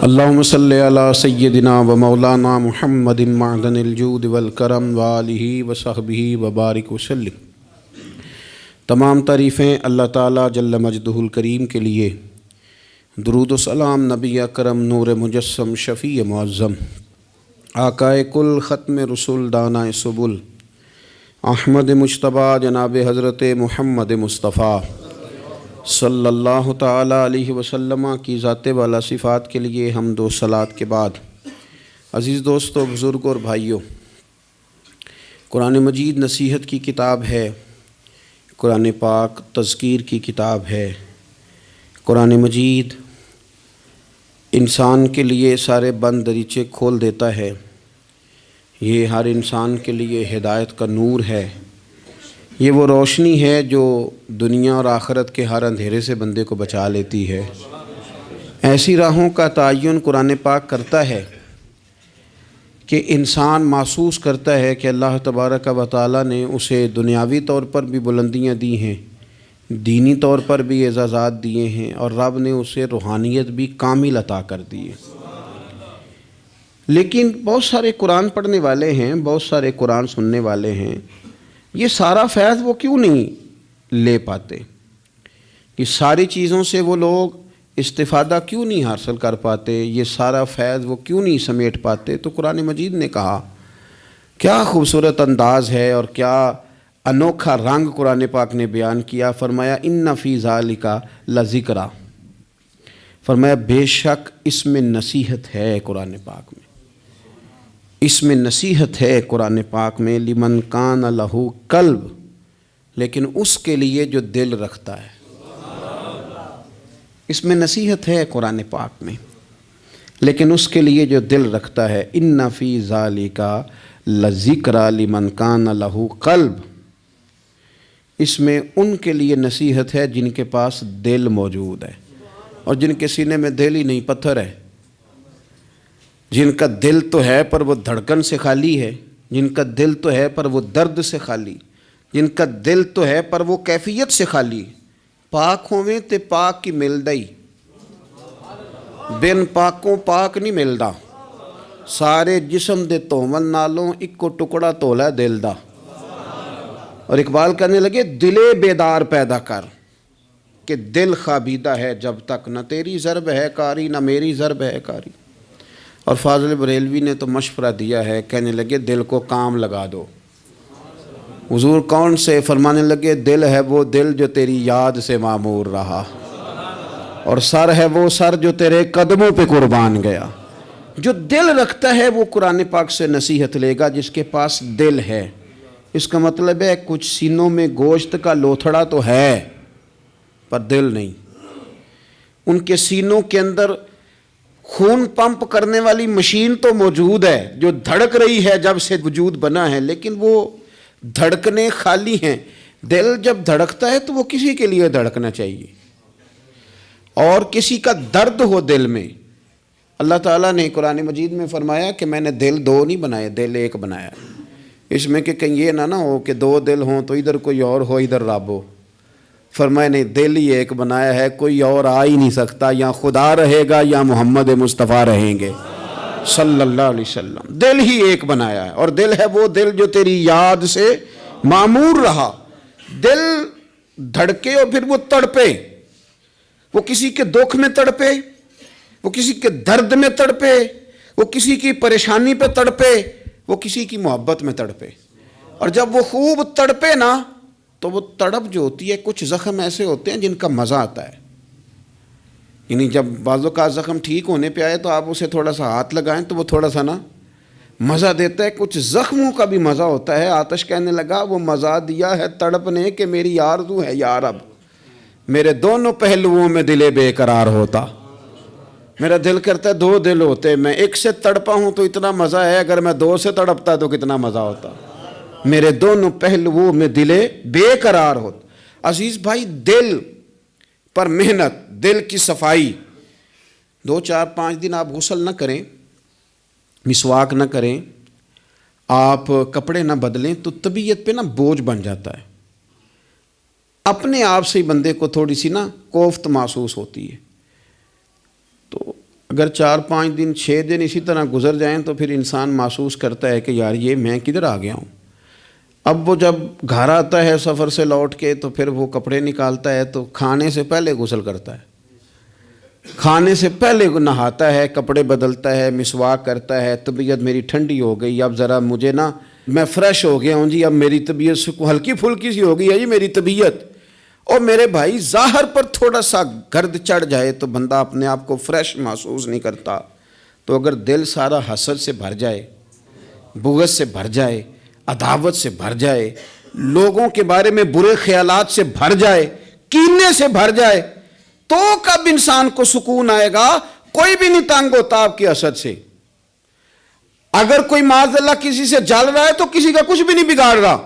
اللہم صلی علی سیدنا و مولانا محمد معدن الجود والکرم وآلہ وصحبہ وبارک وسلم۔ تمام تعریفیں اللہ تعالیٰ جل مجدہ الکریم کے لیے، درود و سلام نبی اکرم نور مجسم شفیع معظم آقائے کل ختم رسول دانائے سبل احمد مجتبیٰ جناب حضرت محمد مصطفیٰ صلی اللہ تعالیٰ علیہ وسلم کی ذات والا صفات کے لیے حمد و صلوات کے بعد، عزیز دوستو، بزرگوں اور بھائیوں، قرآن مجید نصیحت کی کتاب ہے، قرآن پاک تذکیر کی کتاب ہے۔ قرآن مجید انسان کے لیے سارے بند دریچے کھول دیتا ہے۔ یہ ہر انسان کے لیے ہدایت کا نور ہے۔ یہ وہ روشنی ہے جو دنیا اور آخرت کے ہر اندھیرے سے بندے کو بچا لیتی ہے۔ ایسی راہوں کا تعین قرآن پاک کرتا ہے کہ انسان محسوس کرتا ہے کہ اللہ تبارک و تعالیٰ نے اسے دنیاوی طور پر بھی بلندیاں دی ہیں، دینی طور پر بھی اعزازات دیے ہیں، اور رب نے اسے روحانیت بھی کامل عطا کر دی ہے۔ لیکن بہت سارے قرآن پڑھنے والے ہیں، بہت سارے قرآن سننے والے ہیں، یہ سارا فیض وہ کیوں نہیں لے پاتے؟ یہ ساری چیزوں سے وہ لوگ استفادہ کیوں نہیں حاصل کر پاتے؟ یہ سارا فیض وہ کیوں نہیں سمیٹ پاتے؟ تو قرآن مجید نے کہا، کیا خوبصورت انداز ہے اور کیا انوکھا رنگ قرآن پاک نے بیان کیا۔ فرمایا ان فی ذالک لذکریٰ، فرمایا بے شک اس میں نصیحت ہے قرآن پاک میں، اس میں نصیحت ہے قرآن پاک میں، لمن کان لہ قلب، لیکن اس کے لیے جو دل رکھتا ہے۔ اس میں نصیحت ہے قرآن پاک میں، لیکن اس کے لیے جو دل رکھتا ہے۔ ان فی ذالک لذکریٰ لمن کان لہ قلب، اس میں ان کے لیے نصیحت ہے جن کے پاس دل موجود ہے، اور جن کے سینے میں دل ہی نہیں، پتھر ہے، جن کا دل تو ہے پر وہ دھڑکن سے خالی ہے، جن کا دل تو ہے پر وہ درد سے خالی، جن کا دل تو ہے پر وہ کیفیت سے خالی۔ پاک ہوویں تے پاک کی ملدا ہی، بن پاکوں پاک نہیں ملدا، سارے جسم دے تومن نالوں اکو ٹکڑا تولا دل دا۔ اور اقبال کہنے لگے، دلے بیدار پیدا کر کہ دل خوابیدہ ہے جب تک، نہ تیری ضرب ہے کاری نہ میری ضرب ہے کاری۔ اور فاضل بریلوی نے تو مشورہ دیا ہے، کہنے لگے دل کو کام لگا دو۔ حضور کون سے؟ فرمانے لگے دل ہے وہ دل جو تیری یاد سے معمور رہا، اور سر ہے وہ سر جو تیرے قدموں پہ قربان گیا۔ جو دل رکھتا ہے وہ قرآن پاک سے نصیحت لے گا، جس کے پاس دل ہے۔ اس کا مطلب ہے کچھ سینوں میں گوشت کا لوتھڑا تو ہے پر دل نہیں۔ ان کے سینوں کے اندر خون پمپ کرنے والی مشین تو موجود ہے جو دھڑک رہی ہے جب سے وجود بنا ہے، لیکن وہ دھڑکنے خالی ہیں۔ دل جب دھڑکتا ہے تو وہ کسی کے لیے دھڑکنا چاہیے، اور کسی کا درد ہو دل میں۔ اللہ تعالیٰ نے قرآن مجید میں فرمایا کہ میں نے دل دو نہیں بنائے، دل ایک بنایا۔ اس میں کہ کہیں یہ نہ ہو کہ دو دل ہوں تو ادھر کوئی اور ہو ادھر رب ہو۔ فرمایا نہیں، دل ہی ایک بنایا ہے، کوئی اور آ ہی نہیں سکتا، یا خدا رہے گا یا محمد مصطفیٰ رہیں گے صلی اللہ علیہ وسلم۔ دل ہی ایک بنایا ہے، اور دل ہے وہ دل جو تیری یاد سے معمور رہا۔ دل دھڑکے اور پھر وہ تڑپے، وہ کسی کے دکھ میں تڑپے، وہ کسی کے درد میں تڑپے، وہ کسی کی پریشانی پہ تڑپے، وہ کسی کی محبت میں تڑپے۔ اور جب وہ خوب تڑپے نا تو وہ تڑپ جو ہوتی ہے، کچھ زخم ایسے ہوتے ہیں جن کا مزہ آتا ہے۔ یعنی جب بعضوں کا زخم ٹھیک ہونے پہ آئے تو آپ اسے تھوڑا سا ہاتھ لگائیں تو وہ تھوڑا سا نا مزہ دیتا ہے۔ کچھ زخموں کا بھی مزہ ہوتا ہے۔ آتش کہنے لگا، وہ مزہ دیا ہے تڑپ نے کہ میری آرزو ہے یا رب، میرے دونوں پہلوؤں میں دل بے قرار ہوتا۔ میرا دل کرتا ہے دو دل ہوتے، میں ایک سے تڑپا ہوں تو اتنا مزہ ہے، اگر میں دو سے تڑپتا تو کتنا مزہ ہوتا۔ میرے دونوں پہلوؤں میں دل بے قرار ہوتا۔ عزیز بھائی، دل پر محنت، دل کی صفائی، 2 4 5 دن آپ غسل نہ کریں، مسواک نہ کریں، آپ کپڑے نہ بدلیں تو طبیعت پہ نا بوجھ بن جاتا ہے۔ اپنے آپ سے ہی بندے کو تھوڑی سی نا کوفت محسوس ہوتی ہے۔ تو اگر 4-5 دن 6 دن اسی طرح گزر جائیں تو پھر انسان محسوس کرتا ہے کہ یار یہ میں کدھر آ گیا ہوں. اب وہ جب گھر آتا ہے سفر سے لوٹ کے تو پھر وہ کپڑے نکالتا ہے تو کھانے سے پہلے غسل کرتا ہے, کھانے سے پہلے نہاتا ہے, کپڑے بدلتا ہے, مسواک کرتا ہے. طبیعت میری ٹھنڈی ہو گئی, اب ذرا مجھے نا میں فریش ہو گیا ہوں جی, اب میری طبیعت سے ہلکی پھلکی سی ہو گئی ہے جی میری طبیعت. اور میرے بھائی ظاہر پر تھوڑا سا گرد چڑھ جائے تو بندہ اپنے آپ کو فریش محسوس نہیں کرتا. تو اگر دل سارا حسد سے بھر جائے, بغض سے بھر جائے, عداوت سے بھر جائے, لوگوں کے بارے میں برے خیالات سے بھر جائے, کینے سے بھر جائے, تو کب انسان کو سکون آئے گا؟ کوئی بھی نہیں تنگ ہوتا آپ کے حسد سے. اگر کوئی معاذ اللہ کسی سے جل رہا ہے تو کسی کا کچھ بھی نہیں بگاڑ رہا.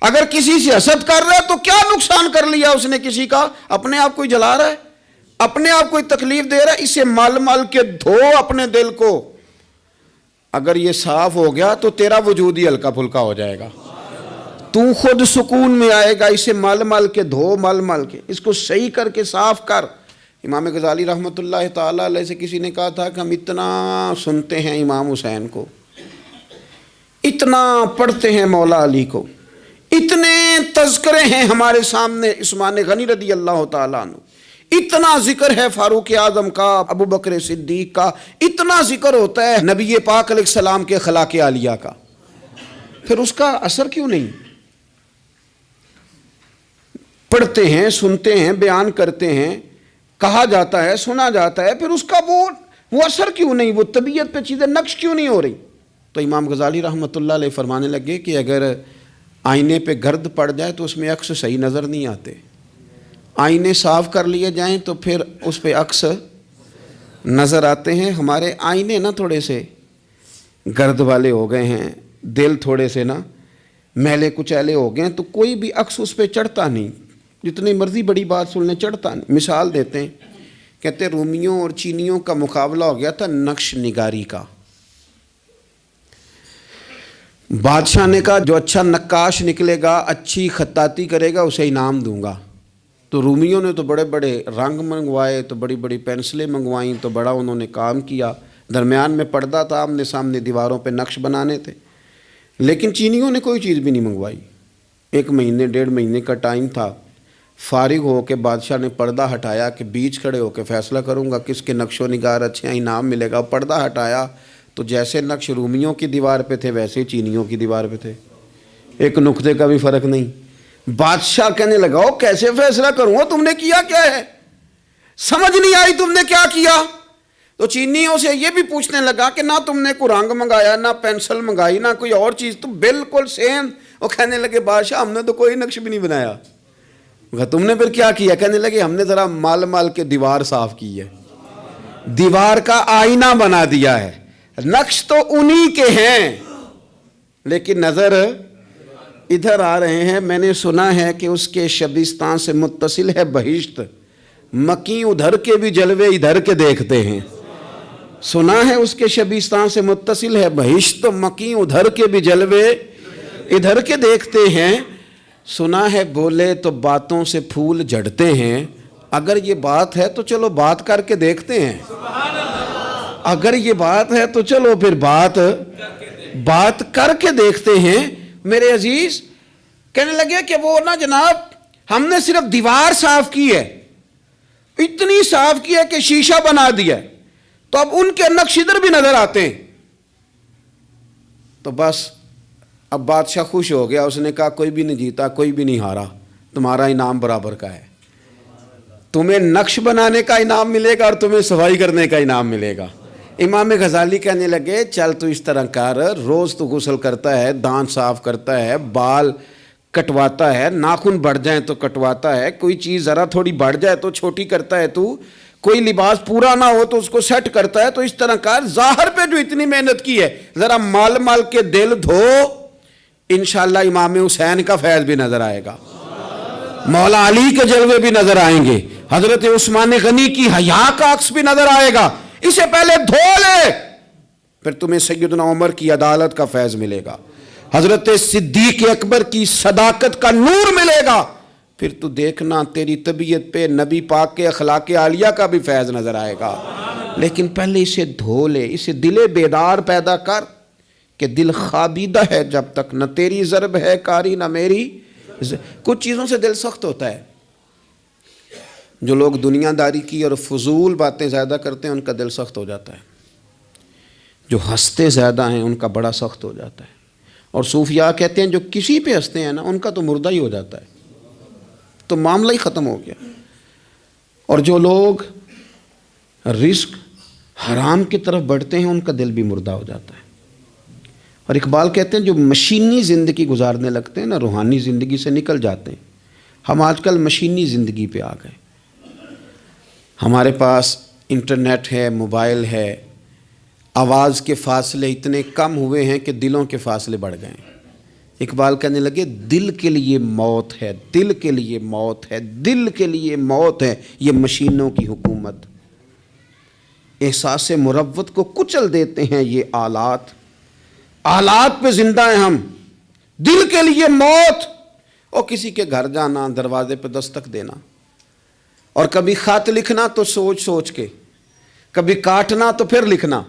اگر کسی سے حسد کر رہا ہے تو کیا نقصان کر لیا اس نے کسی کا؟ اپنے آپ کو جلا رہا ہے, اپنے آپ کو تکلیف دے رہا ہے. اسے مل مل کے دھو اپنے دل کو. اگر یہ صاف ہو گیا تو تیرا وجود ہی ہلکا پھلکا ہو جائے گا, تو خود سکون میں آئے گا. اسے مل مل کے دھو, مل مل کے اس کو صحیح کر کے صاف کر. امام غزالی رحمۃ اللہ تعالیٰ علیہ سے کسی نے کہا تھا کہ ہم اتنا سنتے ہیں امام حسین کو, اتنا پڑھتے ہیں مولا علی کو, اتنے تذکرے ہیں ہمارے سامنے عثمان غنی رضی اللہ تعالیٰ عنہ, اتنا ذکر ہے فاروق اعظم کا, ابو بکر صدیق کا, اتنا ذکر ہوتا ہے نبی پاک علیہ السلام کے اخلاق عالیہ کا, پھر اس کا اثر کیوں نہیں؟ پڑھتے ہیں, سنتے ہیں, بیان کرتے ہیں, کہا جاتا ہے, سنا جاتا ہے, پھر اس کا وہ اثر کیوں نہیں, وہ طبیعت پہ چیزیں نقش کیوں نہیں ہو رہی؟ تو امام غزالی رحمۃ اللہ علیہ فرمانے لگے کہ اگر آئینے پہ گرد پڑ جائے تو اس میں عکس صحیح نظر نہیں آتے, آئینے صاف کر لیے جائیں تو پھر اس پہ عکس نظر آتے ہیں. ہمارے آئینے نا تھوڑے سے گرد والے ہو گئے ہیں, دل تھوڑے سے نا میلے کچیلے ہو گئے ہیں, تو کوئی بھی عکس اس پہ چڑھتا نہیں, جتنی مرضی بڑی بات سن لیں چڑھتا نہیں. مثال دیتے ہیں, کہتے رومیوں اور چینیوں کا مقابلہ ہو گیا تھا نقش نگاری کا. بادشاہ نے کہا جو اچھا نقاش نکلے گا, اچھی خطاطی کرے گا, اسے انعام دوں گا. تو رومیوں نے تو بڑے بڑے رنگ منگوائے, تو بڑی بڑی پینسلیں منگوائیں, تو بڑا انہوں نے کام کیا. درمیان میں پردہ تھا, آمنے سامنے دیواروں پہ نقش بنانے تھے. لیکن چینیوں نے کوئی چیز بھی نہیں منگوائی. 1 مہینے 1.5 مہینے کا ٹائم تھا. فارغ ہو کے بادشاہ نے پردہ ہٹایا کہ بیچ کھڑے ہو کے فیصلہ کروں گا کس کے نقش و نگار اچھے ہیں, انعام ملے گا. پردہ ہٹایا تو جیسے نقش رومیوں کی دیوار پہ تھے ویسے چینیوں کی دیوار پہ تھے, ایک نقطے کا بھی فرق نہیں. بادشاہ کہنے لگا کیسے فیصلہ کروں گا, تم نے کیا کیا ہے, سمجھ نہیں آئی تم نے کیا کیا. تو چینیوں سے یہ بھی پوچھنے لگا کہ نہ تم نے کوئی رنگ منگایا, نہ پینسل منگائی, نہ کوئی اور چیز, تو بالکل سیم. وہ کہنے لگے بادشاہ ہم نے تو کوئی نقش بھی نہیں بنایا. تم نے پھر کیا کیا؟ کہنے لگے ہم نے ذرا مال مال کے دیوار صاف کی ہے, دیوار کا آئینہ بنا دیا ہے. نقش تو انہی کے ہیں لیکن نظر ادھر آ رہے ہیں. میں نے سنا ہے کہ اس کے شبستان سے متصل ہے بہشت, مکی ادھر کے بھی جلوے ادھر کے دیکھتے ہیں. سنا ہے اس کے شبستان سے متصل ہے بہشت, مکی ادھر کے بھی جلوے ادھر کے دیکھتے ہیں. سنا ہے بولے تو باتوں سے پھول جھڑتے ہیں. اگر یہ بات ہے تو چلو بات کر کے دیکھتے ہیں. اگر یہ بات ہے تو چلو پھر بات کر کے دیکھتے ہیں. میرے عزیز کہنے لگے کہ وہ نا جناب ہم نے صرف دیوار صاف کی ہے, اتنی صاف کی ہے کہ شیشہ بنا دیا ہے, تو اب ان کے نقش ادھر بھی نظر آتے ہیں. تو بس اب بادشاہ خوش ہو گیا. اس نے کہا کوئی بھی نہیں جیتا, کوئی بھی نہیں ہارا, تمہارا انعام برابر کا ہے. تمہیں نقش بنانے کا انعام ملے گا اور تمہیں صفائی کرنے کا انعام ملے گا. امام غزالی کہنے لگے چل تو اس طرح کر, روز تو غسل کرتا ہے, دانت صاف کرتا ہے, بال کٹواتا ہے, ناخن بڑھ جائیں تو کٹواتا ہے, کوئی چیز ذرا تھوڑی بڑھ جائے تو چھوٹی کرتا ہے, تو کوئی لباس پورا نہ ہو تو اس کو سیٹ کرتا ہے. تو اس طرح کر, ظاہر پہ جو اتنی محنت کی ہے ذرا مال مال کے دل دھو, انشاءاللہ امام حسین کا فیض بھی نظر آئے گا, مولا علی کے جلوے بھی نظر آئیں گے, حضرت عثمان غنی کی حیا کا عکس بھی نظر آئے گا. اسے پہلے دھو لے, پھر تمہیں سیدنا عمر کی عدالت کا فیض ملے گا, حضرت صدیق اکبر کی صداقت کا نور ملے گا. پھر تو دیکھنا تیری طبیعت پہ نبی پاک کے اخلاق عالیہ کا بھی فیض نظر آئے گا. لیکن پہلے اسے دھو لے، اسے دل بیدار پیدا کر کہ دل خوابیدہ ہے جب تک، نہ تیری ضرب ہے کاری نہ میری۔ کچھ چیزوں سے دل سخت ہوتا ہے، جو لوگ دنیا داری کی اور فضول باتیں زیادہ کرتے ہیں ان کا دل سخت ہو جاتا ہے، جو ہنستے زیادہ ہیں ان کا بڑا سخت ہو جاتا ہے، اور صوفیاء کہتے ہیں جو کسی پہ ہنستے ہیں نا ان کا تو مردہ ہی ہو جاتا ہے، تو معاملہ ہی ختم ہو گیا۔ اور جو لوگ رزق حرام کی طرف بڑھتے ہیں ان کا دل بھی مردہ ہو جاتا ہے۔ اور اقبال کہتے ہیں جو مشینی زندگی گزارنے لگتے ہیں نا، روحانی زندگی سے نکل جاتے ہیں۔ ہم آج کل مشینی زندگی پہ آ گئے، ہمارے پاس انٹرنیٹ ہے، موبائل ہے، آواز کے فاصلے اتنے کم ہوئے ہیں کہ دلوں کے فاصلے بڑھ گئے ہیں۔ اقبال کہنے لگے دل کے لیے موت ہے، دل کے لیے موت ہے، دل کے لیے موت ہے یہ مشینوں کی حکومت۔ احساس مروت کو کچل دیتے ہیں یہ آلات، آلات پہ زندہ ہیں ہم۔ دل کے لیے موت، اور کسی کے گھر جانا، دروازے پہ دستک دینا، اور کبھی خط لکھنا تو سوچ سوچ کے، کبھی کاٹنا تو پھر لکھنا۔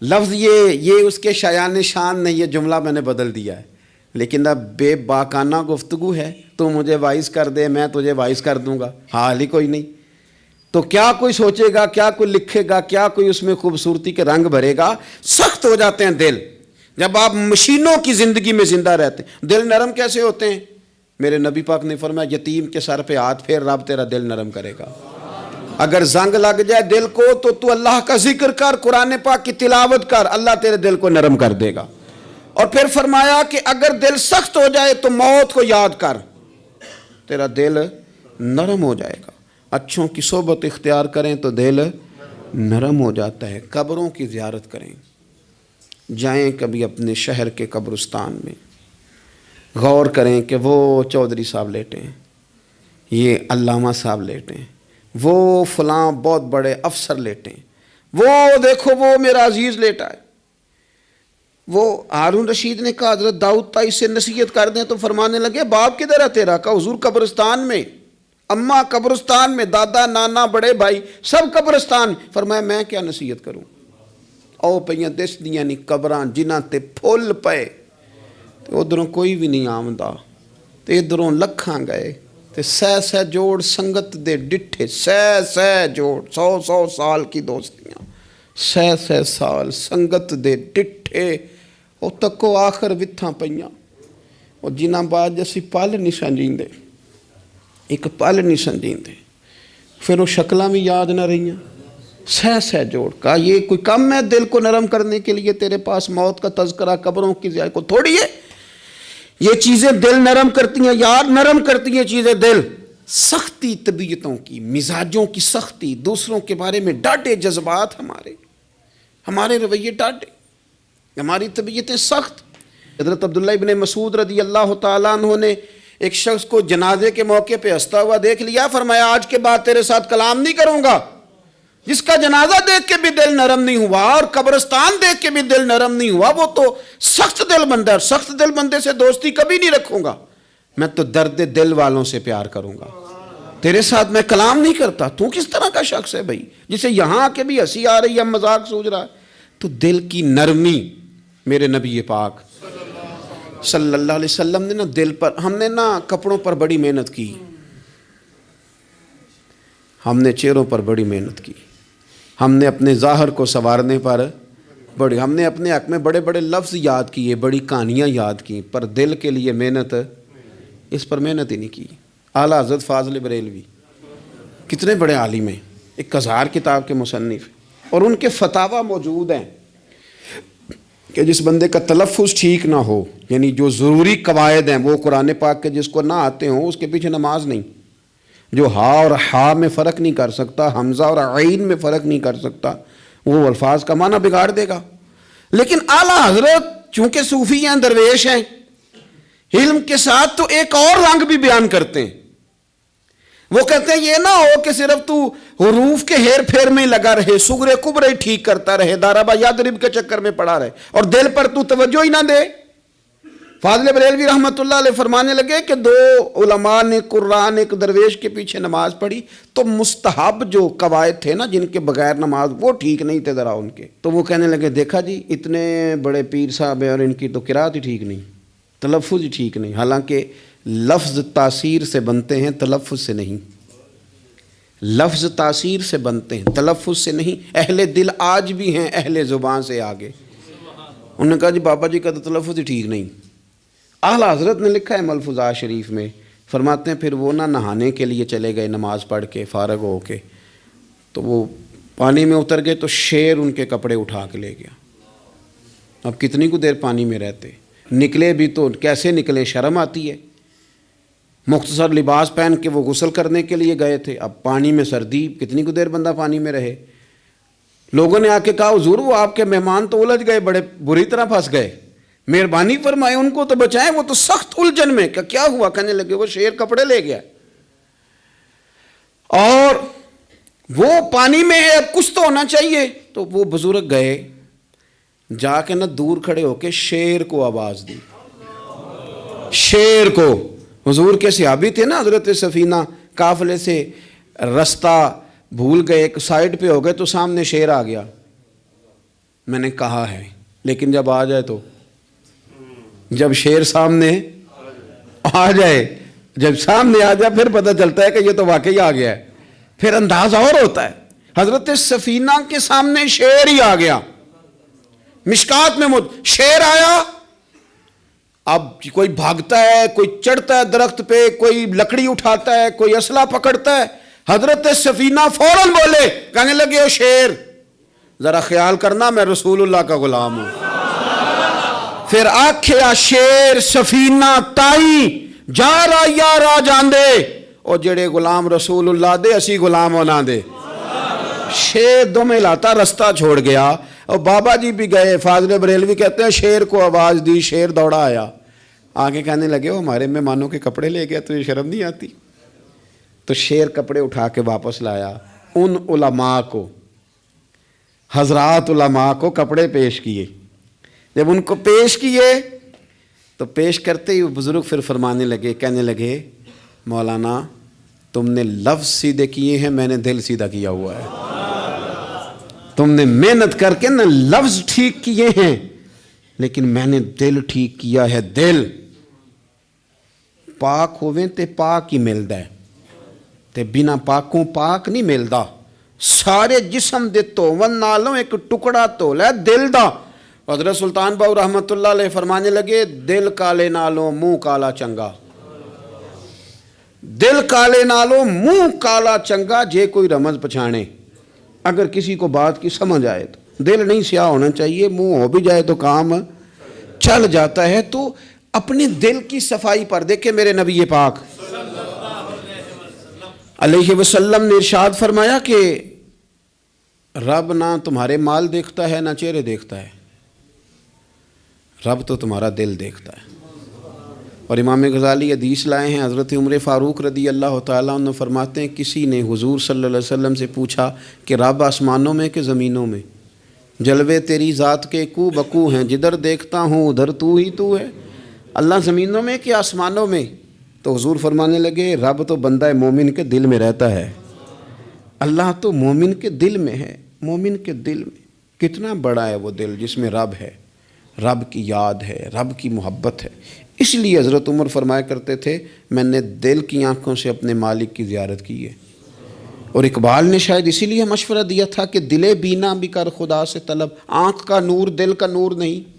لفظ یہ اس کے شایان شان نہیں، یہ جملہ میں نے بدل دیا ہے، لیکن اب بے باکانہ گفتگو ہے، تو مجھے وائس کر دے میں تجھے وائس کر دوں گا، حال ہی کوئی نہیں۔ تو کیا کوئی سوچے گا، کیا کوئی لکھے گا، کیا کوئی اس میں خوبصورتی کے رنگ بھرے گا؟ سخت ہو جاتے ہیں دل جب آپ مشینوں کی زندگی میں زندہ رہتے ہیں۔ دل نرم کیسے ہوتے ہیں؟ میرے نبی پاک نے فرمایا یتیم کے سر پہ ہاتھ پھیر، رب تیرا دل نرم کرے گا۔ اگر زنگ لگ جائے دل کو تو اللہ کا ذکر کر، قرآن پاک کی تلاوت کر، اللہ تیرے دل کو نرم کر دے گا۔ اور پھر فرمایا کہ اگر دل سخت ہو جائے تو موت کو یاد کر، تیرا دل نرم ہو جائے گا۔ اچھوں کی صحبت اختیار کریں تو دل نرم ہو جاتا ہے۔ قبروں کی زیارت کریں، جائیں کبھی اپنے شہر کے قبرستان میں، غور کریں کہ وہ چودھری صاحب لیٹے ہیں، یہ علامہ صاحب لیٹے ہیں، وہ فلاں بہت بڑے افسر لیٹے ہیں، وہ دیکھو وہ میرا عزیز لیٹا ہے۔ وہ ہارون رشید نے کہا حضرت داؤد تائی سے نصیحت کر دیں، تو فرمانے لگے باپ کدھر ہے تیرا؟ کہا حضور قبرستان میں، اماں قبرستان میں، دادا نانا بڑے بھائی سب قبرستان۔ فرمایا میں کیا نصیحت کروں؟ او پئیاں دس دیاں نہیں قبراں جنہاں تے پھول پئے، تو ادھروں کوئی بھی نہیں آمدا، تے ادھروں لکھاں گئے، تے سہ جوڑ سنگت دے ڈٹھے، سہ جوڑ 100 سال کی دوستیاں، سہ سال سنگت دے ڈٹھے، او تکو آخر وتھاں پئیاں، اور جنہاں بعد جیسی پل نہیں سنجیندے، ایک پل نہیں سنجیندے، پھر وہ شکلاں بھی یاد نہ رہیاں، سہ جوڑ۔ کہا یہ کوئی کم ہے دل کو نرم کرنے کے لیے تیرے پاس موت کا تذکرہ، قبروں کی زیارت کو تھوڑی ہے؟ یہ چیزیں دل نرم کرتی ہیں یار، نرم کرتی ہیں چیزیں دل۔ سختی طبیعتوں کی، مزاجوں کی سختی، دوسروں کے بارے میں ڈاٹے جذبات، ہمارے رویے ڈاٹے، ہماری طبیعتیں سخت۔ حضرت عبداللہ ابن مسعود رضی اللہ تعالیٰ عنہ نے ایک شخص کو جنازے کے موقع پہ ہنستا ہوا دیکھ لیا، فرمایا آج کے بعد تیرے ساتھ کلام نہیں کروں گا۔ جس کا جنازہ دیکھ کے بھی دل نرم نہیں ہوا اور قبرستان دیکھ کے بھی دل نرم نہیں ہوا، وہ تو سخت دل بندہ ہے۔ سخت دل بندے سے دوستی کبھی نہیں رکھوں گا، میں تو درد دل والوں سے پیار کروں گا، تیرے ساتھ میں کلام نہیں کرتا۔ تو کس طرح کا شخص ہے بھائی جسے یہاں کے بھی ہنسی آ رہی ہے، مذاق سوچ رہا ہے؟ تو دل کی نرمی، میرے نبی پاک صلی اللہ علیہ وسلم نے نا دل پر، ہم نے نا کپڑوں پر بڑی محنت کی، ہم نے چہروں پر بڑی محنت کی، ہم نے اپنے ظاہر کو سنوارنے پر ہم نے اپنے حق میں بڑے بڑے لفظ یاد کیے، بڑی کہانیاں یاد کی، پر دل کے لیے محنت، اس پر محنت ہی نہیں کی۔ اعلیٰ حضرت فاضل بریلوی کتنے بڑے عالم ہیں، 1000 کتاب کے مصنف، اور ان کے فتاوی موجود ہیں کہ جس بندے کا تلفظ ٹھیک نہ ہو، یعنی جو ضروری قواعد ہیں وہ قرآن پاک کے جس کو نہ آتے ہوں اس کے پیچھے نماز نہیں، جو ہا اور ہا میں فرق نہیں کر سکتا، حمزہ اور عین میں فرق نہیں کر سکتا، وہ الفاظ کا معنی بگاڑ دے گا۔ لیکن اعلیٰ حضرت چونکہ صوفی ہیں، درویش ہیں، علم کے ساتھ تو ایک اور رنگ بھی بیان کرتے ہیں۔ وہ کہتے ہیں یہ نہ ہو کہ صرف تو حروف کے ہیر پھیر میں لگا رہے، صغرے کبرے ٹھیک کرتا رہے، دارابا یادرب کے چکر میں پڑا رہے، اور دل پر تو توجہ ہی نہ دے۔ فاضل بریلوی رحمۃ اللہ علیہ فرمانے لگے کہ دو علماء نے قرآن ایک درویش کے پیچھے نماز پڑھی تو مستحب جو قواعد تھے نا جن کے بغیر نماز وہ ٹھیک نہیں تھے ذرا ان کے، تو وہ کہنے لگے دیکھا جی اتنے بڑے پیر صاحب ہیں اور ان کی تو قرات ہی ٹھیک نہیں، تلفظ ہی ٹھیک نہیں، حالانکہ لفظ تاثیر سے بنتے ہیں تلفظ سے نہیں، لفظ تاثیر سے بنتے ہیں تلفظ سے نہیں۔ اہل دل آج بھی ہیں اہل زبان سے آگے، انہوں نے کہا جی بابا جی کا تو تلفظ ہی ٹھیک نہیں۔ اعلیٰ حضرت نے لکھا ہے ملفوظات شریف میں، فرماتے ہیں پھر وہ نہ نہانے کے لیے چلے گئے نماز پڑھ کے فارغ ہو کے، تو وہ پانی میں اتر گئے تو شیر ان کے کپڑے اٹھا کے لے گیا۔ اب کتنی کو دیر پانی میں رہتے، نکلے بھی تو کیسے نکلے، شرم آتی ہے۔ مختصر لباس پہن کے وہ غسل کرنے کے لیے گئے تھے، اب پانی میں سردی، کتنی کو دیر بندہ پانی میں رہے۔ لوگوں نے آ کے کہا حضور وہ آپ کے مہمان تو الجھ گئے، بڑے بری طرح پھنس گئے، مہربانی فرمائے ان کو تو بچائیں، وہ تو سخت الجھن میں۔ کیا ہوا؟ کہنے لگے وہ شیر کپڑے لے گیا اور وہ پانی میں ہے، اب کچھ تو ہونا چاہیے۔ تو وہ بزرگ گئے، جا کے نہ دور کھڑے ہو کے شیر کو آواز دی، شیر کو۔ حضور کے صحابی تھے نا حضرت سفینہ، قافلے سے رستہ بھول گئے، ایک سائڈ پہ ہو گئے تو سامنے شیر آ گیا۔ میں نے کہا ہے لیکن جب آ جائے تو، جب شیر سامنے آ جائے، جب سامنے آ جائے پھر پتہ چلتا ہے کہ یہ تو واقعی آ گیا ہے، پھر انداز اور ہوتا ہے۔ حضرت سفینہ کے سامنے شیر ہی آ گیا، مشکات میں شیر آیا۔ اب کوئی بھاگتا ہے، کوئی چڑھتا ہے درخت پہ، کوئی لکڑی اٹھاتا ہے، کوئی اسلحہ پکڑتا ہے۔ حضرت سفینہ فوراً بولے، کہنے لگے او شیر ذرا خیال کرنا میں رسول اللہ کا غلام ہوں۔ پھر آکھیا شیر سفینہ تائی جا رہا یا راہ جاندے، او جڑے غلام رسول اللہ دے اسی غلام ہونا دے۔ شیر دم لاتا رستہ چھوڑ گیا، اور بابا جی بھی گئے، فاضل بریلوی کہتے ہیں شیر کو آواز دی، شیر دوڑا آیا، آگے کہنے لگے وہ ہمارے مہمانوں کے کپڑے لے گیا، تجھے شرم نہیں آتی؟ تو شیر کپڑے اٹھا کے واپس لایا۔ ان علماء کو، حضرات علماء کو کپڑے پیش کیے، جب ان کو پیش کیے تو پیش کرتے ہی وہ بزرگ پھر فرمانے لگے، کہنے لگے مولانا تم نے لفظ سیدھے کیے ہیں، میں نے دل سیدھا کیا ہوا ہے۔ تم نے محنت کر کے نہ لفظ ٹھیک کیے ہیں لیکن میں نے دل ٹھیک کیا ہے۔ دل پاک ہوئے تے پاک ہی ملدا ہے، تے بنا پاکوں پاک نہیں ملدا۔ سارے جسم دے توون نالوں ایک ٹکڑا تولا ہے دل دا۔ حضرت سلطان باؤ رحمت اللہ علیہ فرمانے لگے دل کالے نالوں منہ کالا چنگا، دل کالے نالوں منہ کالا چنگا، جے کوئی رمز پچھانے۔ اگر کسی کو بات کی سمجھ آئے تو دل نہیں سیاہ ہونا چاہیے، منہ ہو بھی جائے تو کام چل جاتا ہے۔ تو اپنے دل کی صفائی پر دیکھیں میرے نبی پاک علیہ وسلم نے ارشاد فرمایا کہ رب نہ تمہارے مال دیکھتا ہے نہ چہرے دیکھتا ہے، رب تو تمہارا دل دیکھتا ہے۔ اور امام غزالی حدیث لائے ہیں، حضرت عمر فاروق رضی اللہ تعالیٰ عنہ فرماتے ہیں کسی نے حضور صلی اللہ علیہ وسلم سے پوچھا کہ رب آسمانوں میں کہ زمینوں میں؟ جلوے تیری ذات کے کو بکو ہیں، جدھر دیکھتا ہوں ادھر تو ہی تو ہے۔ اللہ زمینوں میں کہ آسمانوں میں؟ تو حضور فرمانے لگے رب تو بندہ مومن کے دل میں رہتا ہے، اللہ تو مومن کے دل میں ہے۔ مومن کے دل میں کتنا بڑا ہے وہ دل جس میں رب ہے، رب کی یاد ہے، رب کی محبت ہے۔ اس لیے حضرت عمر فرمایا کرتے تھے میں نے دل کی آنکھوں سے اپنے مالک کی زیارت کی ہے۔ اور اقبال نے شاید اسی لیے مشورہ دیا تھا کہ دل بینا بھی کر خدا سے طلب، آنکھ کا نور دل کا نور نہیں،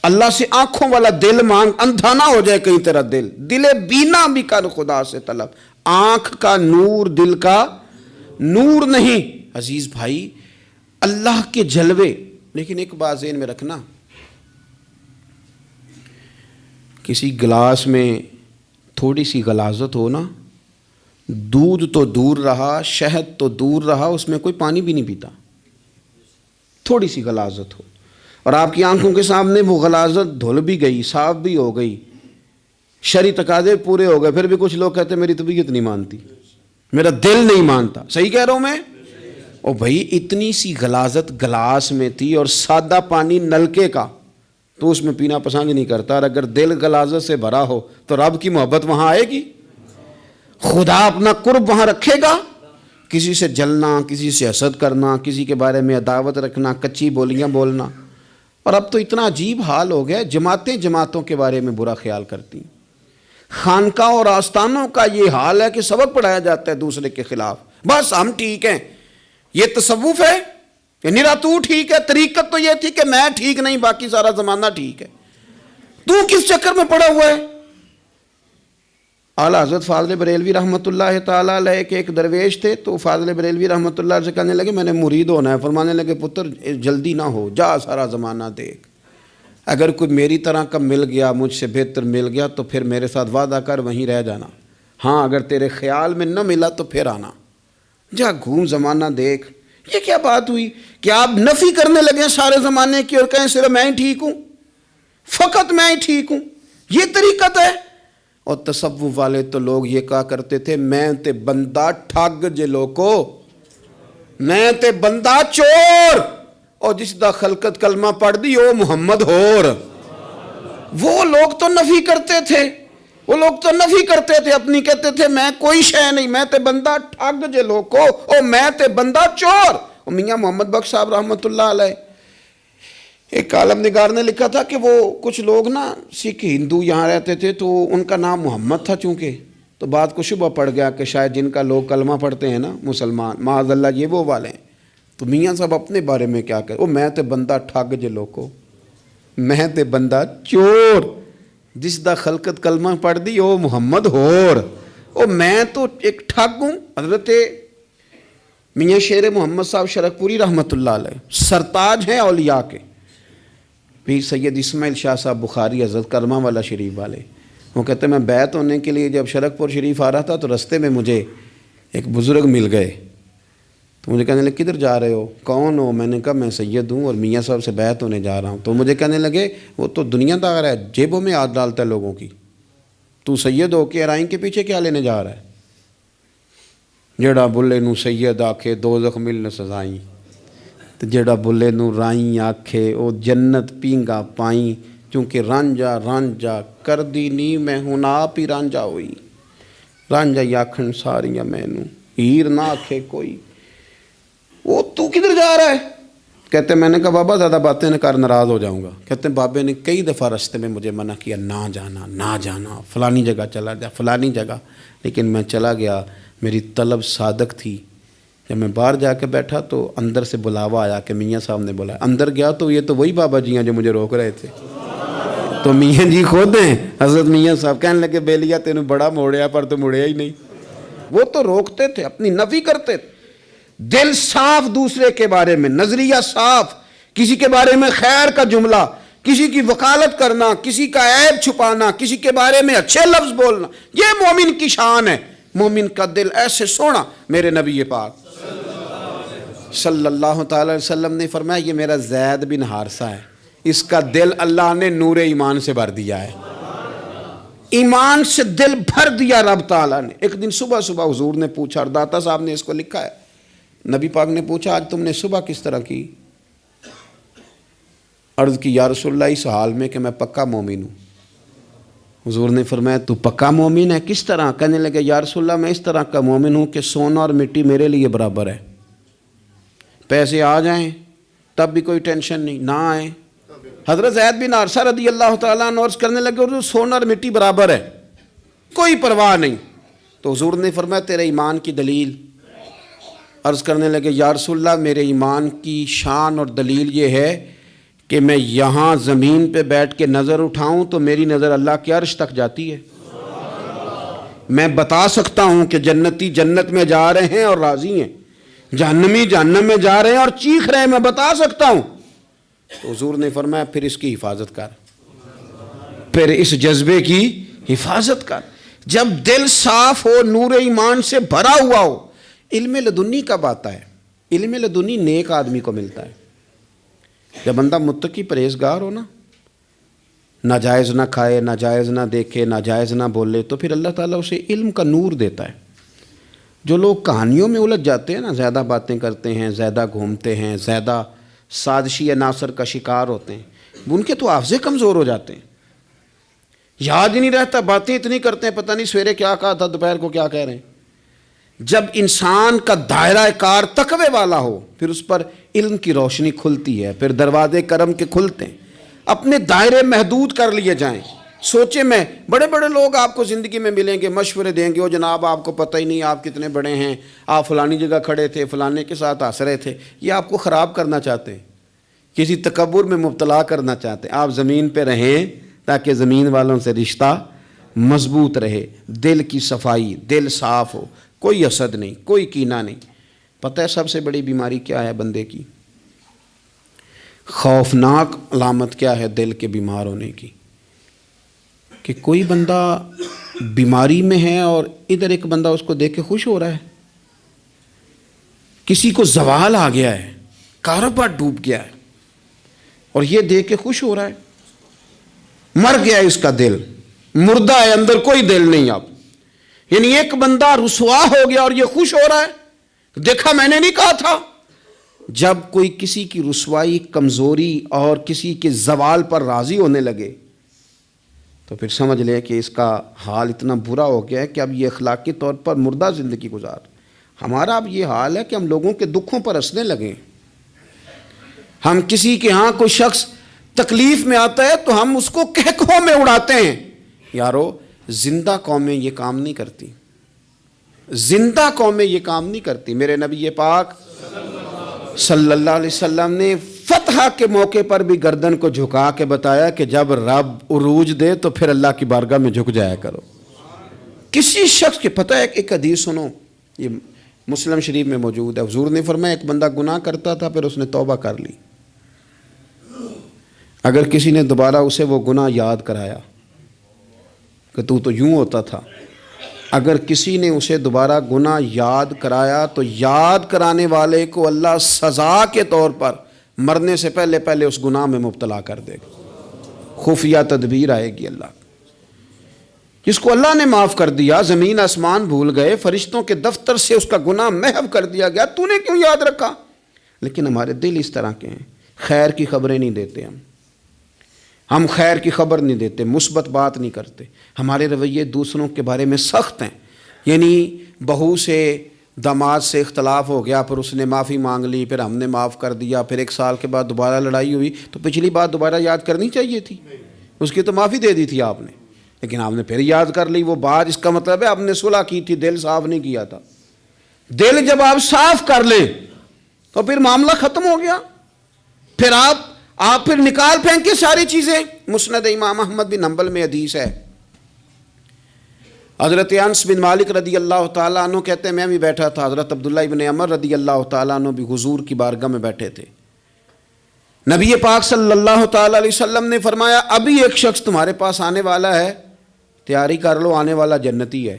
اللہ سے آنکھوں والا دل مانگ، اندھا نہ ہو جائے کہیں تیرا دل، دل بینا بھی کر خدا سے طلب، آنکھ کا نور دل کا نور نہیں۔ عزیز بھائی اللہ کے جلوے، لیکن ایک بات ذہن میں رکھنا، کسی گلاس میں تھوڑی سی غلاظت ہو نا، دودھ تو دور رہا، شہد تو دور رہا، اس میں کوئی پانی بھی نہیں پیتا، تھوڑی سی غلاظت ہو، اور آپ کی آنکھوں کے سامنے وہ غلاظت دھل بھی گئی، صاف بھی ہو گئی، شرعی تقاضے پورے ہو گئے، پھر بھی کچھ لوگ کہتے ہیں میری طبیعت نہیں مانتی، میرا دل نہیں مانتا۔ صحیح کہہ رہا ہوں میں؟ او بھائی اتنی سی غلاظت گلاس میں تھی اور سادہ پانی نلکے کا، تو اس میں پینا پسند نہیں کرتا، اور اگر دل غلاظت سے بھرا ہو تو رب کی محبت وہاں آئے گی، خدا اپنا قرب وہاں رکھے گا۔ کسی سے جلنا، کسی سے حسد کرنا، کسی کے بارے میں عداوت رکھنا، کچی بولیاں بولنا، اور اب تو اتنا عجیب حال ہو گیا، جماعتیں جماعتوں کے بارے میں برا خیال کرتی ہیں۔ خانقاہ اور آستانوں کا یہ حال ہے کہ سبق پڑھایا جاتا ہے دوسرے کے خلاف، بس ہم ٹھیک ہیں۔ یہ تصوف ہے کہ نرا تو ٹھیک ہے؟ طریقت تو یہ تھی کہ میں ٹھیک نہیں، باقی سارا زمانہ ٹھیک ہے۔ تو کس چکر میں پڑا ہوا ہے؟ اعلیٰ حضرت فاضل بریلوی رحمۃ اللہ تعالیٰ علیہ کے ایک درویش تھے، تو فاضل بریلوی رحمۃ اللہ علیہ سے کہنے لگے میں نے مرید ہونا ہے۔ فرمانے لگے پتر جلدی نہ ہو، جا سارا زمانہ دیکھ، اگر کوئی میری طرح کا مل گیا، مجھ سے بہتر مل گیا تو پھر میرے ساتھ وعدہ کر وہیں رہ جانا، ہاں اگر تیرے خیال میں نہ ملا تو پھر آنا، جا گھوم زمانہ دیکھ۔ یہ کیا بات ہوئی کہ آپ نفی کرنے لگے سارے زمانے کی اور کہیں صرف میں ہی ٹھیک ہوں، فقط میں ہی ٹھیک ہوں؟ یہ طریقت ہے؟ اور تصوف والے تو لوگ یہ کہا کرتے تھے میں تے بندہ ٹھگ جے لوکو، میں تے بندہ چور، اور جس دا خلقت کلمہ پڑھ دی او محمد ہور۔ وہ لوگ تو نفی کرتے تھے، وہ لوگ تو نفی کرتے تھے اپنی، کہتے تھے میں کوئی شے نہیں، میں تے بندہ ٹھگ جے لوکو، او میں تے بندہ چور۔ اور میاں محمد بخش صاحب رحمۃ اللہ علیہ، ایک عالم نگار نے لکھا تھا کہ وہ کچھ لوگ نا سکھ ہندو یہاں رہتے تھے، تو ان کا نام محمد تھا چونکہ، تو بات کو شبہ پڑ گیا کہ شاید جن کا لوگ کلمہ پڑھتے ہیں نا مسلمان، معاذ اللہ یہ وہ والے ہیں۔ تو میاں صاحب اپنے بارے میں کیا کہتے، او میں تے بندہ ٹھگ جے لوکو، میں تے بندہ چور، جس دا خلقت کلمہ پڑھ دی او محمد ہور، او میں تو ایک ٹھگ ہوں۔ حضرت میاں شیر محمد صاحب شرک پوری رحمۃ اللہ علیہ سرتاج ہیں اولیاء کے، پیر سید اسماعیل شاہ صاحب بخاری حضرت کرما والا شریف والے، وہ کہتے ہیں میں بیعت ہونے کے لیے جب شرک پور شریف آ رہا تھا تو رستے میں مجھے ایک بزرگ مل گئے، تو مجھے کہنے لگے کدھر جا رہے ہو، کون ہو؟ میں نے کہا میں سید ہوں اور میاں صاحب سے بیعت ہونے جا رہا ہوں۔ تو مجھے کہنے لگے وہ تو دنیا دار ہے، جیبوں میں ہاتھ ڈالتا ہے لوگوں کی، تو سید ہو کے ارائیں کے پیچھے کیا لینے جا رہا ہے؟ جڑا بلے نو سید آکھے دوزخ مل نہ سزائیں، تو جڑا بلے نو رائیں آکھے او جنت پینگا پائیں، چونکہ رانجا رانجا کر دی نی میں ہوں آپ ہی رانجا ہوئی، رانجا آکھن ساریاں میں نو ہیر نہ آکھے کوئی۔ وہ تو کدھر جا رہا ہے؟ کہتے ہیں میں نے کہا بابا زیادہ باتیں نہ کر، ناراض ہو جاؤں گا۔ کہتے ہیں بابے نے کئی دفعہ رستے میں مجھے منع کیا، نہ جانا نہ جانا، فلانی جگہ چلا جا فلانی جگہ، لیکن میں چلا گیا، میری طلب صادق تھی۔ جب میں باہر جا کے بیٹھا تو اندر سے بلاوا آیا کہ میاں صاحب نے بلایا، اندر گیا تو یہ تو وہی بابا جی ہیں جو مجھے روک رہے تھے، تو میاں جی خود ہیں حضرت میاں صاحب۔ کہنے لگے بیلیا تینوں بڑا موڑیا پر تو مڑیا ہی نہیں۔ وہ تو روکتے تھے، اپنی نفی کرتے تھے، دل صاف دوسرے کے بارے میں، نظریہ صاف، کسی کے بارے میں خیر کا جملہ، کسی کی وکالت کرنا، کسی کا عیب چھپانا، کسی کے بارے میں اچھے لفظ بولنا، یہ مومن کی شان ہے۔ مومن کا دل ایسے سونا، میرے نبی پاک صلی اللہ تعالی علیہ وسلم نے فرمایا یہ میرا زید بن حارثہ ہے، اس کا دل اللہ نے نور ایمان سے بھر دیا ہے، ایمان سے دل بھر دیا رب تعالیٰ نے۔ ایک دن صبح صبح حضور نے پوچھا، اور داتا صاحب نے اس کو لکھا ہے، نبی پاک نے پوچھا آج تم نے صبح کس طرح کی؟ عرض کی یا رسول اللہ اس حال میں کہ میں پکا مومن ہوں۔ حضور نے فرمایا تو پکا مومن ہے، کس طرح؟ کہنے لگے یا رسول اللہ میں اس طرح کا مومن ہوں کہ سونا اور مٹی میرے لیے برابر ہے، پیسے آ جائیں تب بھی کوئی ٹینشن نہیں، نہ آئیں۔ حضرت زید بن حارثہ رضی اللہ تعالیٰ عنہ عرض کرنے لگے حضور سونا اور مٹی برابر ہے، کوئی پرواہ نہیں۔ تو حضور نے فرمایا تیرے ایمان کی دلیل؟ عرض کرنے لگے یا رسول اللہ میرے ایمان کی شان اور دلیل یہ ہے کہ میں یہاں زمین پہ بیٹھ کے نظر اٹھاؤں تو میری نظر اللہ کے عرش تک جاتی ہے، میں بتا سکتا ہوں کہ جنتی جنت میں جا رہے ہیں اور راضی ہیں، جہنمی جہنم میں جا رہے ہیں اور چیخ رہے ہیں، میں بتا سکتا ہوں۔ تو حضور نے فرمایا پھر اس کی حفاظت کر، پھر اس جذبے کی حفاظت کر۔ جب دل صاف ہو، نور ایمان سے بھرا ہوا ہو، علم لدنی کب آتا ہے؟ علم لدنی نیک آدمی کو ملتا ہے جب بندہ متقی پرہیزگار ہو نا، ناجائز نہ کھائے، ناجائز نہ دیکھے، ناجائز نہ بولے، تو پھر اللہ تعالیٰ اسے علم کا نور دیتا ہے۔ جو لوگ کہانیوں میں الجھ جاتے ہیں نا، زیادہ باتیں کرتے ہیں، زیادہ گھومتے ہیں، زیادہ سازشی عناصر کا شکار ہوتے ہیں، ان کے تو حافظے کمزور ہو جاتے ہیں، یاد ہی نہیں رہتا، باتیں اتنی کرتے ہیں پتہ نہیں سویرے کیا کہا تھا دوپہر کو کیا کہہ رہے ہیں۔ جب انسان کا دائرہ کار تقوی والا ہو پھر اس پر علم کی روشنی کھلتی ہے، پھر دروازے کرم کے کھلتے ہیں، اپنے دائرے محدود کر لیے جائیں۔ سوچے میں بڑے بڑے لوگ آپ کو زندگی میں ملیں گے، مشورے دیں گے، وہ جناب آپ کو پتہ ہی نہیں آپ کتنے بڑے ہیں، آپ فلانی جگہ کھڑے تھے، فلانے کے ساتھ ہنس رہے تھے، یہ آپ کو خراب کرنا چاہتے ہیں، کسی تکبر میں مبتلا کرنا چاہتے ہیں۔ آپ زمین پہ رہیں تاکہ زمین والوں سے رشتہ مضبوط رہے، دل کی صفائی، دل صاف ہو، کوئی حسد نہیں، کوئی کینہ نہیں۔ پتہ ہے سب سے بڑی بیماری کیا ہے بندے کی؟ خوفناک علامت کیا ہے دل کے بیمار ہونے کی؟ کہ کوئی بندہ بیماری میں ہے اور ادھر ایک بندہ اس کو دیکھ کے خوش ہو رہا ہے، کسی کو زوال آ گیا ہے، کاروبار ڈوب گیا ہے اور یہ دیکھ کے خوش ہو رہا ہے، مر گیا ہے اس کا دل، مردہ ہے، اندر کوئی دل نہیں اب۔ یعنی ایک بندہ رسوا ہو گیا اور یہ خوش ہو رہا ہے، دیکھا میں نے نہیں کہا تھا۔ جب کوئی کسی کی رسوائی، کمزوری اور کسی کے زوال پر راضی ہونے لگے تو پھر سمجھ لے کہ اس کا حال اتنا برا ہو گیا ہے کہ اب یہ اخلاقی طور پر مردہ زندگی گزار۔ ہمارا اب یہ حال ہے کہ ہم لوگوں کے دکھوں پر ہنسنے لگے، ہم کسی کے ہاں کوئی شخص تکلیف میں آتا ہے تو ہم اس کو کہکہوں میں اڑاتے ہیں۔ یارو زندہ قومیں یہ کام نہیں کرتی، زندہ قومیں یہ کام نہیں کرتی۔ میرے نبی پاک صلی اللہ علیہ وسلم نے فتح کے موقع پر بھی گردن کو جھکا کے بتایا کہ جب رب عروج دے تو پھر اللہ کی بارگاہ میں جھک جایا کرو۔ کسی شخص کے پتہ ہے ایک حدیث سنو، یہ مسلم شریف میں موجود ہے، حضور نے فرمایا ایک بندہ گناہ کرتا تھا پھر اس نے توبہ کر لی، اگر کسی نے دوبارہ اسے وہ گناہ یاد کرایا کہ تو یوں ہوتا تھا، اگر کسی نے اسے دوبارہ گناہ یاد کرایا تو یاد کرانے والے کو اللہ سزا کے طور پر مرنے سے پہلے پہلے اس گناہ میں مبتلا کر دے گا، خفیہ تدبیر آئے گی اللہ۔ جس کو اللہ نے معاف کر دیا، زمین آسمان بھول گئے، فرشتوں کے دفتر سے اس کا گناہ محو کر دیا گیا، تو نے کیوں یاد رکھا؟ لیکن ہمارے دل اس طرح کے ہیں، خیر کی خبریں نہیں دیتے، ہم خیر کی خبر نہیں دیتے، مثبت بات نہیں کرتے، ہمارے رویے دوسروں کے بارے میں سخت ہیں۔ یعنی بہو سے داماد سے اختلاف ہو گیا، پھر اس نے معافی مانگ لی، پھر ہم نے معاف کر دیا، پھر ایک سال کے بعد دوبارہ لڑائی ہوئی تو پچھلی بات دوبارہ یاد کرنی چاہیے تھی، اس کی تو معافی دے دی تھی آپ نے، لیکن آپ نے پھر یاد کر لی وہ بات، اس کا مطلب ہے آپ نے صلح کی تھی، دل صاف نہیں کیا تھا۔ دل جب آپ صاف کر لیں تو پھر معاملہ ختم ہو گیا، پھر آپ پھر نکال پھینکے ساری چیزیں۔ مسند امام احمد بن حنبل میں حدیث ہے، حضرت انس بن مالک رضی اللہ تعالیٰ عنہ کہتے ہیں میں بھی بیٹھا تھا، حضرت عبداللہ ابن عمر رضی اللہ تعالیٰ عنہ بھی حضور کی بارگاہ میں بیٹھے تھے۔ نبی پاک صلی اللہ تعالیٰ علیہ وسلم نے فرمایا ابھی ایک شخص تمہارے پاس آنے والا ہے، تیاری کر لو، آنے والا جنتی ہے۔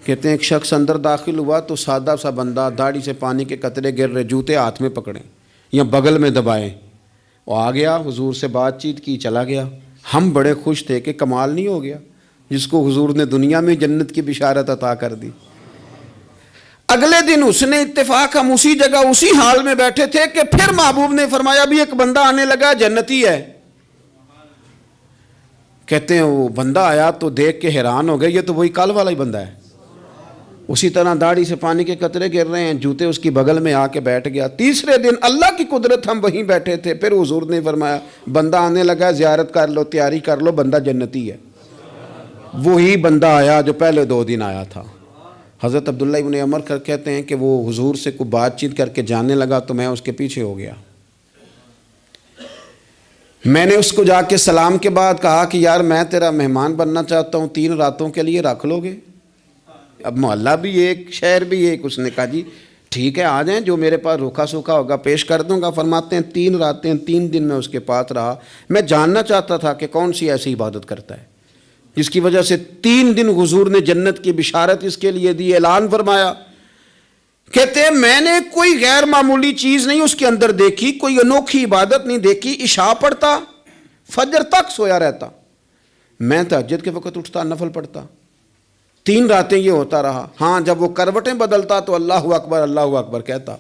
کہتے ہیں ایک شخص اندر داخل ہوا تو سادہ سا بندہ، داڑھی سے پانی کے قطرے گر رہے، جوتے ہاتھ میں پکڑیں یا بغل میں دبائیں، وہ آ گیا، حضور سے بات چیت کی، چلا گیا۔ ہم بڑے خوش تھے کہ کمال نہیں ہو گیا، جس کو حضور نے دنیا میں جنت کی بشارت عطا کر دی۔ اگلے دن اس نے اتفاق، ہم اسی جگہ اسی حال میں بیٹھے تھے کہ پھر محبوب نے فرمایا ابھی ایک بندہ آنے لگا، جنتی ہے۔ کہتے ہیں وہ بندہ آیا تو دیکھ کے حیران ہو گئے، یہ تو وہی کل والا ہی بندہ ہے، اسی طرح داڑھی سے پانی کے قطرے گر رہے ہیں، جوتے اس کی بغل میں آ کے بیٹھ گیا۔ تیسرے دن اللہ کی قدرت ہم وہیں بیٹھے تھے، پھر حضور نے فرمایا بندہ آنے لگا، زیارت کر لو، تیاری کر لو، بندہ جنتی ہے۔ وہی بندہ آیا جو پہلے 2 دن آیا تھا۔ حضرت عبداللہ ابن عمر کہتے ہیں کہ وہ حضور سے کوئی بات چیت کر کے جانے لگا تو میں اس کے پیچھے ہو گیا، میں نے اس کو جا کے سلام کے بعد کہا کہ یار میں تیرا مہمان بننا چاہتا ہوں، 3 راتوں کے لیے رکھ لو گے؟ اب محلہ بھی ایک، شہر بھی ایک۔ اس نے کہا جی ٹھیک ہے آ جائیں، جو میرے پاس روکھا سوکھا ہوگا پیش کر دوں گا۔ فرماتے ہیں 3 راتیں 3 دن میں اس کے پاس رہا، میں جاننا چاہتا تھا کہ کون سی ایسی عبادت کرتا ہے جس کی وجہ سے 3 دن حضور نے جنت کی بشارت اس کے لیے دی، اعلان فرمایا۔ کہتے ہیں میں نے کوئی غیر معمولی چیز نہیں اس کے اندر دیکھی، کوئی انوکھی عبادت نہیں دیکھی، عشاء پڑھتا، فجر تک سویا رہتا، میں تہجد کے وقت اٹھتا، نفل پڑھتا، 3 راتیں یہ ہوتا رہا۔ ہاں جب وہ کروٹیں بدلتا تو اللہ اکبر کہتا،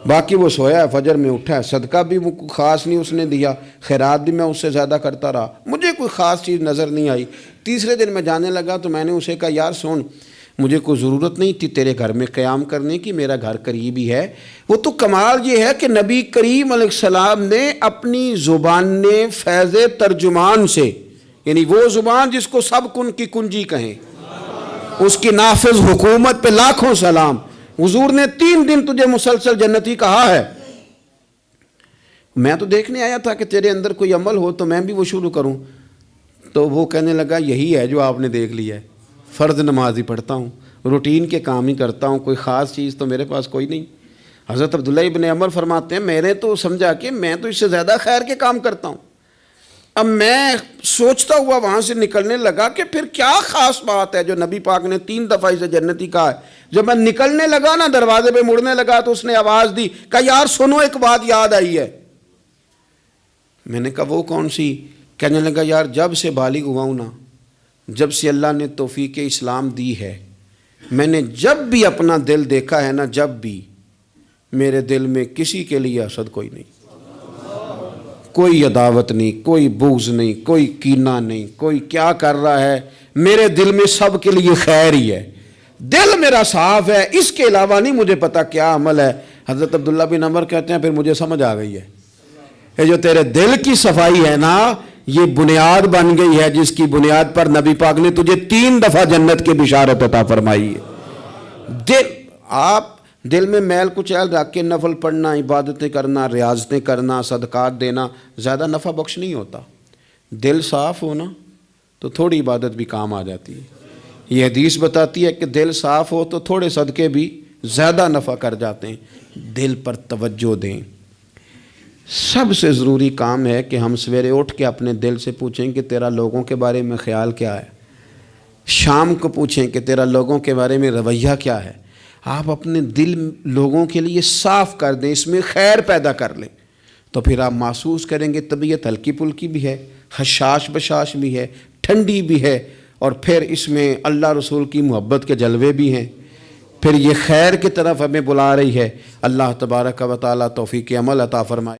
باقی وہ سویا ہے، فجر میں اٹھا ہے، صدقہ بھی وہ خاص نہیں اس نے دیا، خیرات بھی میں اس سے زیادہ کرتا رہا، مجھے کوئی خاص چیز نظر نہیں آئی۔ تیسرے دن میں جانے لگا تو میں نے اسے کہا یار سن، مجھے کوئی ضرورت نہیں تھی تیرے گھر میں قیام کرنے کی، میرا گھر قریب ہی ہے۔ وہ تو کمال یہ ہے کہ نبی کریم علیہ السلام نے اپنی زبان فیض ترجمان سے، یعنی وہ زبان جس کو سب کن کی کنجی کہیں، اس کی نافذ حکومت پہ لاکھوں سلام، حضور نے 3 دن تجھے مسلسل جنتی کہا ہے۔ میں تو دیکھنے آیا تھا کہ تیرے اندر کوئی عمل ہو تو میں بھی وہ شروع کروں۔ تو وہ کہنے لگا یہی ہے جو آپ نے دیکھ لیا ہے، فرض نماز ہی پڑھتا ہوں، روٹین کے کام ہی کرتا ہوں، کوئی خاص چیز تو میرے پاس کوئی نہیں۔ حضرت عبداللہ ابن عمر فرماتے ہیں میرے تو سمجھا کہ میں تو اس سے زیادہ خیر کے کام کرتا ہوں۔ اب میں سوچتا ہوا وہاں سے نکلنے لگا کہ پھر کیا خاص بات ہے جو نبی پاک نے 3 دفعہ اسے جنتی کہا ہے۔ جب میں نکلنے لگا نا، دروازے پہ مڑنے لگا تو اس نے آواز دی، کہا یار سنو ایک بات یاد آئی ہے۔ میں نے کہا وہ کون سی؟ کہنے لگا یار جب سے بالغ ہوا ہوں نا، جب سے اللہ نے توفیق اسلام دی ہے، میں نے جب بھی اپنا دل دیکھا ہے نا، جب بھی میرے دل میں کسی کے لیے حسد کوئی نہیں، کوئی عداوت نہیں، کوئی بغض نہیں، کوئی کینہ نہیں، کوئی کیا کر رہا ہے، میرے دل میں سب کے لیے خیر ہی ہے، دل میرا صاف ہے، اس کے علاوہ نہیں مجھے پتا کیا عمل ہے۔ حضرت عبداللہ بن عمر کہتے ہیں پھر مجھے سمجھ آ گئی ہے، یہ جو تیرے دل کی صفائی ہے نا، یہ بنیاد بن گئی ہے جس کی بنیاد پر نبی پاک نے تجھے 3 دفعہ جنت کی بشارت عطا فرمائی ہے۔ آپ دل میں میل کچیل رکھ کے نفل پڑھنا، عبادتیں کرنا، ریاضتیں کرنا، صدقات دینا زیادہ نفع بخش نہیں ہوتا۔ دل صاف ہونا تو تھوڑی عبادت بھی کام آ جاتی ہے۔ یہ حدیث بتاتی ہے کہ دل صاف ہو تو تھوڑے صدقے بھی زیادہ نفع کر جاتے ہیں۔ دل پر توجہ دیں۔ سب سے ضروری کام ہے کہ ہم سویرے اٹھ کے اپنے دل سے پوچھیں کہ تیرا لوگوں کے بارے میں خیال کیا ہے، شام کو پوچھیں کہ تیرا لوگوں کے بارے میں رویہ کیا ہے۔ آپ اپنے دل لوگوں کے لیے صاف کر دیں، اس میں خیر پیدا کر لیں، تو پھر آپ محسوس کریں گے طبیعت ہلکی پھلکی بھی ہے، حشاش بشاش بھی ہے، ٹھنڈی بھی ہے، اور پھر اس میں اللہ رسول کی محبت کے جلوے بھی ہیں۔ پھر یہ خیر کی طرف ہمیں بلا رہی ہے۔ اللہ تبارک و تعالیٰ توفیق عمل عطا فرمائے۔